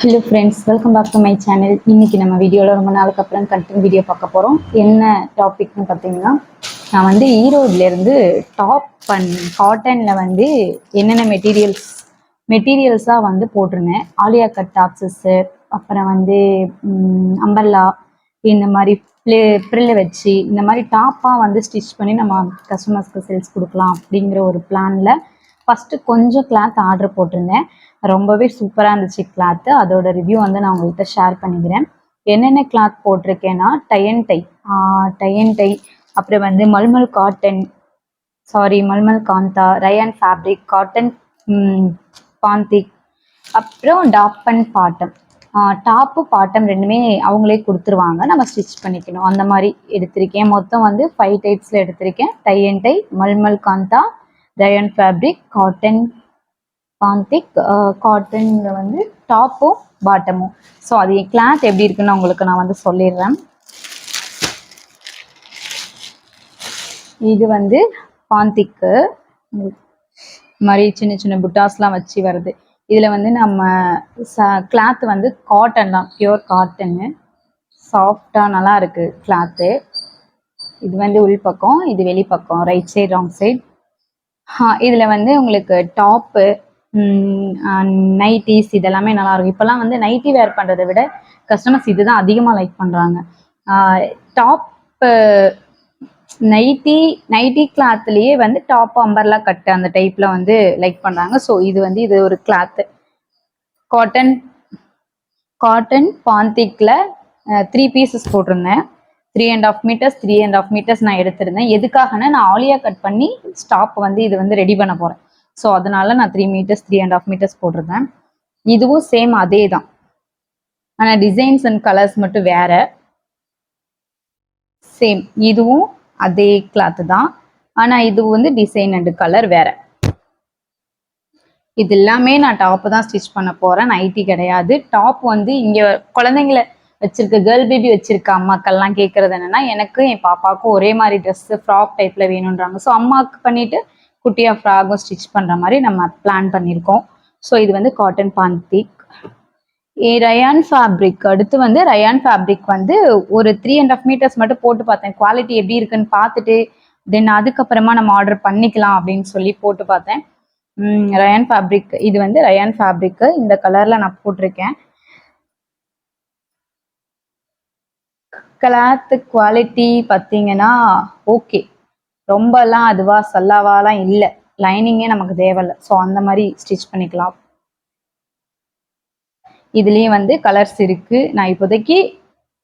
Hello friends, welcome back to my channel. இன்றைக்கி நம்ம வீடியோவில் ரொம்ப நாளுக்கு அப்புறம் கண்டென்ட் வீடியோ பார்க்க போகிறோம். என்ன டாபிக்னு பார்த்தீங்கன்னா, நான் வந்து ஈரோட்லேருந்து டாப் காட்டனில் வந்து என்னென்ன மெட்டீரியல்ஸாக வந்து போட்டிருந்தேன். ஆலியா கட் டாப்ஸஸ்ஸு, அப்புறம் வந்து அம்பர்லா, இந்த மாதிரி ப்ரில்லு வச்சு இந்த மாதிரி டாப்பாக வந்து ஸ்டிச் பண்ணி நம்ம கஸ்டமர்ஸ்க்கு சேல்ஸ் கொடுக்கலாம் அப்படிங்கிற ஒரு பிளானில் ஃபஸ்ட்டு கொஞ்சம் கிளாத் ஆர்டர் போட்டிருந்தேன். ரொம்பவே சூப்பராக இருந்துச்சு கிளாத்து. அதோட ரிவ்யூ வந்து நான் உங்கள்கிட்ட ஷேர் பண்ணிக்கிறேன். என்னென்ன கிளாத் போட்டிருக்கேன்னா, டை அண்ட் டை, அப்புறம் வந்து mulmul kantha, rayon fabric, cotton பாந்திக், அப்புறம் top and bottom. Top bottom ரெண்டுமே அவங்களே கொடுத்துருவாங்க, நம்ம ஸ்டிச் பண்ணிக்கணும். அந்த மாதிரி எடுத்திருக்கேன். மொத்தம் வந்து 5 டைப்ஸில் எடுத்திருக்கேன். Tie and dye, mulmul kantha, rayon fabric, cotton பாந்திக், காட்டனில் வந்து டாப்பும் பாட்டமும். ஸோ அது கிளாத் எப்படி இருக்குன்னு உங்களுக்கு நான் வந்து சொல்லிடுறேன். இது வந்து பாந்திக்கு மாதிரி சின்ன சின்ன புட்டாஸ்லாம் வச்சு வருது. இதில் வந்து நம்ம கிளாத் வந்து காட்டன் தான், பியூர் காட்டனு, சாஃப்டாக நல்லா இருக்குது கிளாத்து. இது வந்து உள்பக்கம், இது வெளிப்பக்கம், ரைட் சைடு ராங் சைடு. இதில் வந்து உங்களுக்கு டாப்பு, நைட்டிஸ் இதெல்லாமே நல்லாயிருக்கும். இப்போல்லாம் வந்து நைட்டி வேர் பண்ணுறதை விட கஸ்டமர்ஸ் இது தான் அதிகமாக லைக் பண்ணுறாங்க. டாப்பு நைட்டி கிளாத்லேயே வந்து டாப் அம்பர்லா கட்டு அந்த டைப்பில் வந்து லைக் பண்ணுறாங்க. ஸோ இது ஒரு கிளாத்து காட்டன் பாந்திக்கில் 3 பீசஸ் போட்டிருந்தேன். 3.5 மீட்டர்ஸ் 3.5 மீட்டர்ஸ் நான் எடுத்திருந்தேன். எதுக்காகனா, நான் ஆலியா கட் பண்ணி ஸ்டாப் வந்து இது வந்து ரெடி பண்ண போகிறேன். ஸோ அதனால நான் 3 மீட்டர்ஸ் 3.5 மீட்டர்ஸ் போட்டிருந்தேன். இதுவும் சேம் அதே தான், ஆனால் டிசைன்ஸ் அண்ட் கலர்ஸ் மட்டும் வேற. சேம் இதுவும் அதே கிளாத்து தான், ஆனால் இது வந்து டிசைன் அண்ட் கலர் வேற. இது எல்லாமே நான் டாப்பு தான் ஸ்டிச் பண்ண போகிறேன், நைட்டி கிடையாது. டாப் வந்து இங்கே குழந்தைங்கள வச்சிருக்க கேர்ள் பேபி வச்சிருக்க அம்மாக்கள்லாம் கேட்குறது என்னென்னா, எனக்கு என் பாப்பாவுக்கும் ஒரே மாதிரி ட்ரெஸ்ஸு ஃப்ராக் டைப்பில் வேணுன்றாங்க. ஸோ அம்மாவுக்கு பண்ணிவிட்டு குட்டியாக ஃப்ராகும் ஸ்டிச் பண்ணுற மாதிரி நம்ம பிளான் பண்ணியிருக்கோம். ஸோ இது வந்து காட்டன் பாந்திக். ரயான் ஃபேப்ரிக், அடுத்து வந்து ரயான் ஃபேப்ரிக் வந்து ஒரு 3.5 மீட்டர்ஸ் மட்டும் போட்டு பார்த்தேன், குவாலிட்டி எப்படி இருக்குன்னு பார்த்துட்டு தென் அதுக்கப்புறமா நம்ம ஆர்டர் பண்ணிக்கலாம் அப்படின்னு சொல்லி போட்டு பார்த்தேன். ரயான் ஃபேப்ரிக், இது வந்து ரயான் ஃபேப்ரிக்கு, இந்த கலரில் நான் போட்டிருக்கேன். கிளாத்து குவாலிட்டி பார்த்தீங்கன்னா ஓகே, ரொம்பலாம் அதுவா சல்லாவாலாம் இல்லை, லைனிங்கே நமக்கு தேவையில்லை. ஸோ அந்த மாதிரி ஸ்டிச் பண்ணிக்கலாம். இதுலேயும் வந்து கலர்ஸ் இருக்குது. நான் இப்போதைக்கு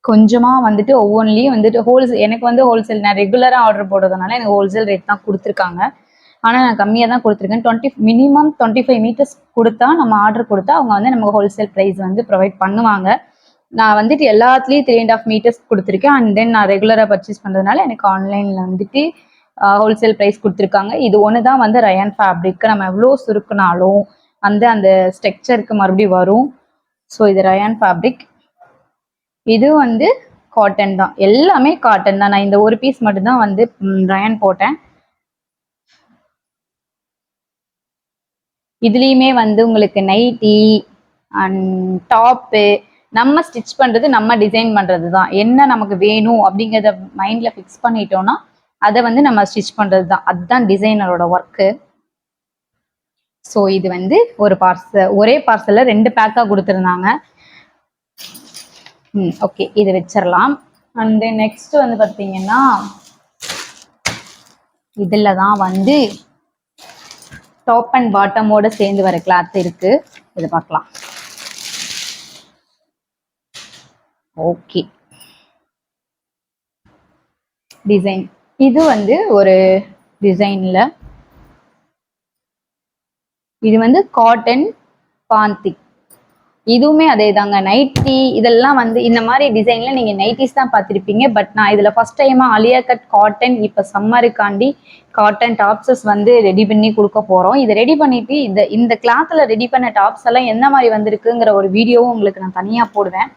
கொஞ்சமாக வந்துட்டு ஒவ்வொன்றிலையும் வந்துட்டு எனக்கு வந்து ஹோல்சேல், நான் ரெகுலராக ஆர்டர் போடுறதுனால எனக்கு ஹோல்சேல் ரேட் தான் கொடுத்துருக்காங்க. ஆனால் நான் கம்மியாக தான் கொடுத்துருக்கேன். மினிமம் 25 மீட்டர்ஸ் கொடுத்தா, நம்ம ஆர்டர் கொடுத்தா அவங்க வந்து நமக்கு ஹோல்சேல் ப்ரைஸ் வந்து ப்ரொவைட் பண்ணுவாங்க. நான் வந்துட்டு எல்லாத்துலேயும் 3.5 மீட்டர்ஸ் கொடுத்துருக்கேன். அண்ட் தென் நான் ரெகுலராக பர்ச்சேஸ் பண்ணுறதுனால எனக்கு ஆன்லைனில் வந்துட்டு ஹோல்சேல் ப்ரைஸ் கொடுத்துருக்காங்க. இது ஒன்று தான் வந்து ரயான் ஃபேப்ரிக்கு, நம்ம எவ்வளோ சுருக்குனாலும் அந்த ஸ்ட்ரக்சருக்கு மறுபடியும் வரும். ஸோ இது ரயான் ஃபேப்ரிக். இது வந்து காட்டன் தான், எல்லாமே காட்டன் தான். நான் இந்த ஒரு பீஸ் மட்டும்தான் வந்து ரயான் போட்டேன். இதுலேயுமே வந்து உங்களுக்கு நைட்டி அண்ட் டாப்பு நம்ம ஸ்டிச் பண்ணுறது, நம்ம டிசைன் பண்ணுறது தான். என்ன நமக்கு வேணும் அப்படிங்கிறத மைண்டில் ஃபிக்ஸ் பண்ணிட்டோன்னா அதை வந்து நம்ம ஸ்டிச் பண்ணுறது தான், அதுதான் டிசைனரோட ஒர்க்கு. ஸோ இது வந்து ஒரே பார்சலில் 2 பேக்காக கொடுத்துருந்தாங்க. ஓகே, இது வச்சிடலாம். அண்ட் தென் நெக்ஸ்ட் வந்து பார்த்தீங்கன்னா, இதில் தான் வந்து டாப் அண்ட் பாட்டமோட சேர்ந்து வர கிளாத் இருக்கு, இதை பார்க்கலாம். ஓகே, டிசைன் இது வந்து ஒரு டிசைன்ல, இது வந்து காட்டன் பாந்திக். இதுவுமே அதே தாங்க, நைட்டி இதெல்லாம் வந்து இந்த மாதிரி டிசைன்ல நீங்க நைட்டிஸ் தான் பார்த்துருப்பீங்க. பட் நான் இதுல ஃபர்ஸ்ட் டைமா ஆலியா கட் காட்டன், இப்போ சம்மருக்காண்டி காட்டன் டாப்ஸஸ் வந்து ரெடி பண்ணி கொடுக்க போறோம். இதை ரெடி பண்ணிட்டு இந்த கிளாத்ல ரெடி பண்ண டாப்ஸ் எல்லாம் எந்த மாதிரி வந்திருக்குங்கிற ஒரு வீடியோவும் உங்களுக்கு நான் தனியா போடுவேன்.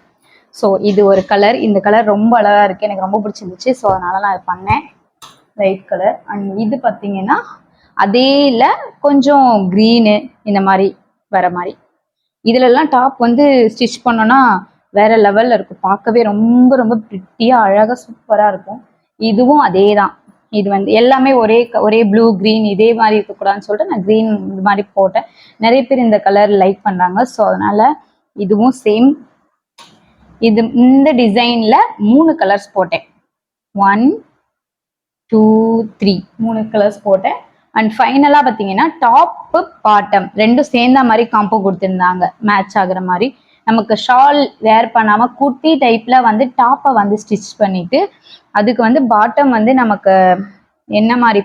ஸோ இது ஒரு கலர், இந்த கலர் ரொம்ப அழகா இருக்கு, எனக்கு ரொம்ப பிடிச்சிருந்துச்சு. ஸோ அதனால நான் இது பண்ணேன், லைட் கலர். அண்ட் இது பார்த்தீங்கன்னா அதே இல்லை, கொஞ்சம் க்ரீனு இந்த மாதிரி வர மாதிரி. இதுலலாம் டாப் வந்து ஸ்டிச் பண்ணோன்னா வேற லெவல்ல இருக்கும். பார்க்கவே ரொம்ப ரொம்ப பிரிட்டியா அழகா சூப்பரா இருக்கும். இதுவும் அதே தான். இது வந்து எல்லாமே ஒரே ப்ளூ கிரீன் இதே மாதிரி இருக்கக்கூடாதுன்னு சொல்லிட்டு நான் கிரீன் இது மாதிரி போட்டேன். நிறைய பேர் இந்த கலர் லைக் பண்றாங்க. ஸோ அதனால இதுவும் சேம். இந்த டிசைன்ல 3 கலர்ஸ் போட்டேன். 1 2 3 3 கலர்ஸ் போட்டேன். அண்ட் ஃபைனலா பாத்தீங்கன்னா டாப் பாட்டம் ரெண்டும் சேர்ந்த மாதிரி காம்போ கொடுத்துருந்தாங்க, மேட்ச் ஆகுற மாதிரி. நமக்கு ஷால் வேர் பண்ணாம குர்த்தி டைப்ல வந்து டாப்பை வந்து ஸ்டிச் பண்ணிட்டு அதுக்கு வந்து பாட்டம் வந்து நமக்கு என்ன மாதிரி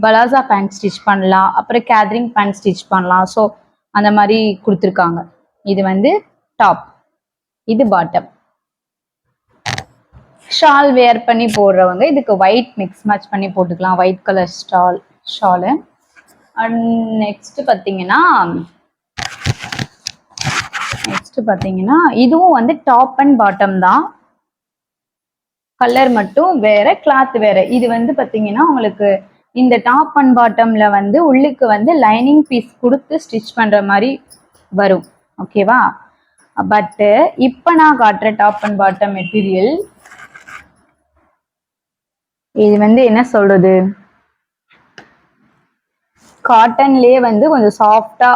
பலாசா பேண்ட் ஸ்டிச் பண்ணலாம், அப்புறம் கேதரிங் பேண்ட் ஸ்டிச் பண்ணலாம். ஸோ அந்த மாதிரி கொடுத்துருக்காங்க. இது வந்து டாப், இது பாட்டம். ஷால் வேர் பண்ணி போடுறவங்க இதுக்கு ஒயிட் மிக்ஸ் மேட்ச் பண்ணி போட்டுக்கலாம், white colour Shalu. And next பார்த்தீங்கன்னா இதுவும் வந்து டாப் அண்ட் பாட்டம் தான், கலர் மட்டும் வேற, கிளாத் வேற. இது வந்து பார்த்தீங்கன்னா உங்களுக்கு இந்த டாப் அண்ட் பாட்டம்ல வந்து உள்ளுக்கு வந்து லைனிங் பீஸ் கொடுத்து ஸ்டிச் பண்ற மாதிரி வரும். ஓகேவா? பட் இப்போ நான் காட்டுற டாப் அண்ட் பாட்டம் மெட்டீரியல் இது வந்து என்ன சொல்றது, காட்டன்லயே வந்து கொஞ்சம் சாஃப்டா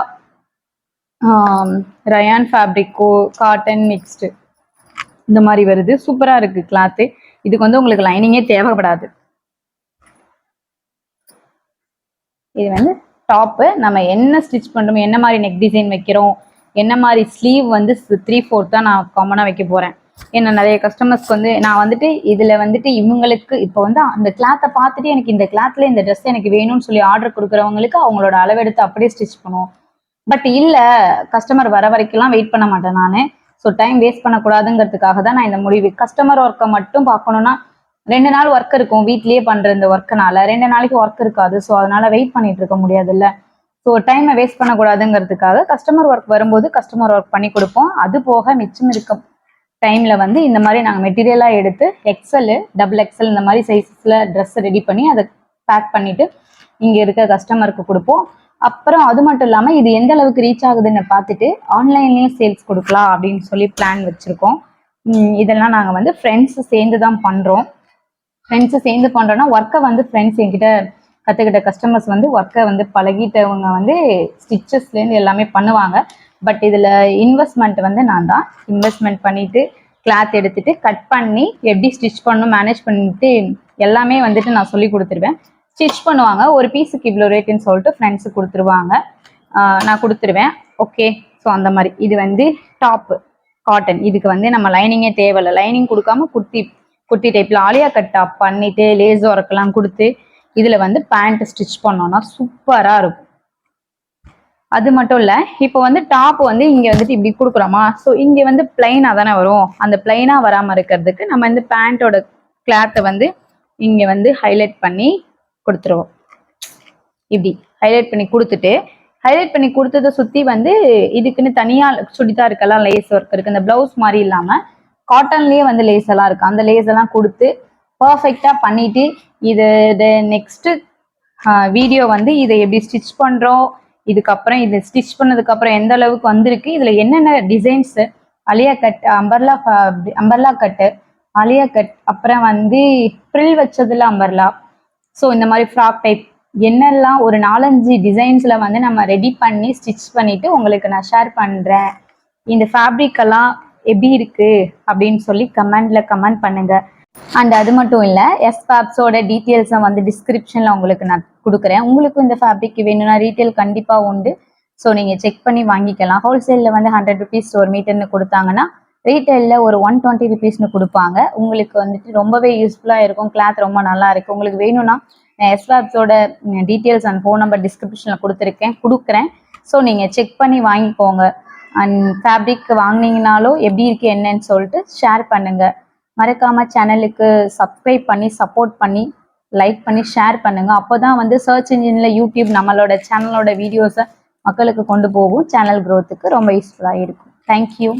ரயான் ஃபேப்ரிக்கோ காட்டன் மிக்ஸ்டு இந்த மாதிரி வருது. சூப்பரா இருக்கு கிளாத்து. இதுக்கு வந்து உங்களுக்கு லைனிங்கே தேவைப்படாது. இது வந்து டாப்பு. நம்ம என்ன ஸ்டிச் பண்றோம், என்ன மாதிரி நெக் டிசைன் வைக்கிறோம், என்ன மாதிரி ஸ்லீவ் வந்து 3/4 தான் நான் காமனா வைக்க போறேன். ஏன்னா நிறைய கஸ்டமர்ஸ்க்கு வந்து நான் வந்துட்டு இதுல வந்துட்டு இவங்களுக்கு இப்போ வந்து அந்த கிளாத்தை பார்த்துட்டு எனக்கு இந்த கிளாத்ல இந்த ட்ரெஸ் எனக்கு வேணும்னு சொல்லி ஆர்டர் கொடுக்குறவங்களுக்கு அவங்களோட அளவெடுத்து அப்படியே ஸ்டிச் பண்ணுவோம். பட் இல்ல, கஸ்டமர் வர வரைக்கும்லாம் வெயிட் பண்ண மாட்டேன் நான். ஸோ டைம் வேஸ்ட் பண்ணக்கூடாதுங்கிறதுக்காக தான் நான் இந்த முடிவு. கஸ்டமர் ஒர்க்கை மட்டும் பார்க்கணும்னா 2 நாள் ஒர்க் இருக்கும், வீட்லயே பண்ற இந்த ஒர்க்குனால 2 நாளைக்கு ஒர்க் இருக்காது. ஸோ அதனால வெயிட் பண்ணிட்டு இருக்க முடியாதுல்ல. ஸோ டைமை வேஸ்ட் பண்ணக்கூடாதுங்கிறதுக்காக கஸ்டமர் ஒர்க் வரும்போது கஸ்டமர் ஒர்க் பண்ணி கொடுப்போம். அது போக மிச்சம் இருக்கும் டைம்ல வந்து இந்த மாதிரி நாங்கள் மெட்டீரியலா எடுத்து XL, XXL இந்த மாதிரி சைஸஸ்ல ட்ரெஸ் ரெடி பண்ணி அதை பேக் பண்ணிட்டு இங்க இருக்க கஸ்டமருக்கு கொடுப்போம். அப்புறம் அது மட்டும் இல்லாம இது எந்த அளவுக்கு ரீச் ஆகுதுன்னு பார்த்துட்டு ஆன்லைன்லயே சேல்ஸ் கொடுக்கலாம் அப்படின்னு சொல்லி பிளான் வச்சிருக்கோம். இதெல்லாம் நாங்க வந்து ஃப்ரெண்ட்ஸ் சேர்ந்து தான் பண்றோம். ஃப்ரெண்ட்ஸ் சேர்ந்து பண்றோம்னா ஒர்க்கை வந்து ஃப்ரெண்ட்ஸ் என்கிட்ட கத்துக்கிட்ட கஸ்டமர்ஸ் வந்து ஒர்க்கை வந்து பழகிட்டவங்க வந்து ஸ்டிச்சஸ்லேருந்து எல்லாமே பண்ணுவாங்க. பட் இதுல இன்வெஸ்ட்மெண்ட் வந்து நான் தான் இன்வெஸ்ட்மெண்ட் பண்ணிட்டு கிளாத் எடுத்துட்டு கட் பண்ணி எப்படி ஸ்டிச் பண்ணணும் மேனேஜ் பண்ணிட்டு எல்லாமே வந்துட்டு நான் சொல்லி கொடுத்துருவேன். ஸ்டிச் பண்ணுவாங்க. ஒரு பீஸுக்கு இவ்வளோ ரேட்டுன்னு சொல்லிட்டு ஃப்ரெண்ட்ஸுக்கு கொடுத்துருவாங்க, நான் கொடுத்துருவேன். ஓகே. ஸோ அந்த மாதிரி இது வந்து டாப்பு காட்டன். இதுக்கு வந்து நம்ம லைனிங்கே தேவையில்லை. லைனிங் கொடுக்காம குர்த்தி டைப்ல ஆலியா கட் டாப் பண்ணிட்டு லேஸ் ஒர்க்கெல்லாம் கொடுத்து இதுல வந்து பேண்ட் ஸ்டிச் பண்ணோம்னா சூப்பரா இருக்கும். அது மட்டும் இல்ல, இப்போ வந்து டாப் வந்து இங்க வந்துட்டு இப்படி கொடுக்குறோமா, ஸோ இங்க வந்து பிளைனா தானே வரும். அந்த பிளைனா வராம இருக்கிறதுக்கு நம்ம இந்த பேண்டோட கிளாத்தை வந்து இங்க வந்து ஹைலைட் பண்ணி கொடுத்துருவோம். இப்படி ஹைலைட் பண்ணி கொடுத்துட்டு ஹைலைட் பண்ணி கொடுத்ததை சுத்தி வந்து இதுக்குன்னு தனியா சுடிதாருக்கெல்லாம் லேஸ் ஒர்க் இருக்கு. இந்த பிளவுஸ் மாதிரி இல்லாம காட்டன்லயே வந்து லேஸ் எல்லாம் இருக்கு. அந்த லேஸ் எல்லாம் கொடுத்து பர்ஃபெக்டா பண்ணிட்டு இது நெக்ஸ்ட் வீடியோ வந்து இதை எப்படி ஸ்டிச் பண்றோம், இதுக்கப்புறம் இது ஸ்டிச் பண்ணதுக்கு அப்புறம் எந்த அளவுக்கு வந்திருக்கு, இதுல என்னென்ன டிசைன்ஸ், அலியா கட், அம்பர்லா கட்டு, அலியா கட், அப்புறம் வந்து ஃப்ரில் வச்சதுல அம்பர்லா, ஸோ இந்த மாதிரி ஃப்ராக் டைப் என்னெல்லாம் ஒரு 4-5 டிசைன்ஸ்ல வந்து நம்ம ரெடி பண்ணி ஸ்டிச் பண்ணிட்டு உங்களுக்கு நான் ஷேர் பண்றேன். இந்த ஃபேப்ரிக் எல்லாம் எப்படி இருக்கு அப்படின்னு சொல்லி கமெண்ட் பண்ணுங்க. அண்ட் அது மட்டும் இல்ல, எஸ்ஃபேப்ஸோட டீட்டெயில்ஸை வந்து டிஸ்கிரிப்ஷன்ல உங்களுக்கு நான் கொடுக்குறேன். உங்களுக்கு இந்த ஃபேப்ரிக் வேணும்னா ரீட்டைல் கண்டிப்பா உண்டு. ஸோ நீங்க செக் பண்ணி வாங்கிக்கலாம். ஹோல்சேல்ல வந்து 100 ருபீஸ் ஒரு மீட்டர்னு கொடுத்தாங்கன்னா ரீட்டைல்ல ஒரு 120 ருபீஸ்னு கொடுப்பாங்க. உங்களுக்கு வந்துட்டு ரொம்பவே யூஸ்ஃபுல்லா இருக்கும். கிளாத் ரொம்ப நல்லா இருக்கு. உங்களுக்கு வேணும்னா எஸ்ஃபேப்ஸோட டீட்டெயில்ஸ் அண்ட் ஃபோன் நம்பர் டிஸ்கிரிப்ஷன்ல கொடுக்குறேன். ஸோ நீங்க செக் பண்ணி வாங்கிக்கோங்க. அண்ட் ஃபேப்ரிக் வாங்கினீங்கனாலும் எப்படி இருக்கு என்னன்னு சொல்லிட்டு ஷேர் பண்ணுங்க. மறக்காம சேனலுக்கு சப்ஸ்கிரைப் பண்ணி சப்போர்ட் பண்ணி லைக் பண்ணி ஷேர் பண்ணுங்க. அப்போதான் வந்து சர்ச் இன்ஜின்ல யூடியூப் நம்மளோட சேனலோட வீடியோஸை மக்களுக்கு கொண்டு போகும். சேனல் க்ரோத்துக்கு ரொம்ப யூஸ்ஃபுல்லாக இருக்கும். தேங்க்யூ.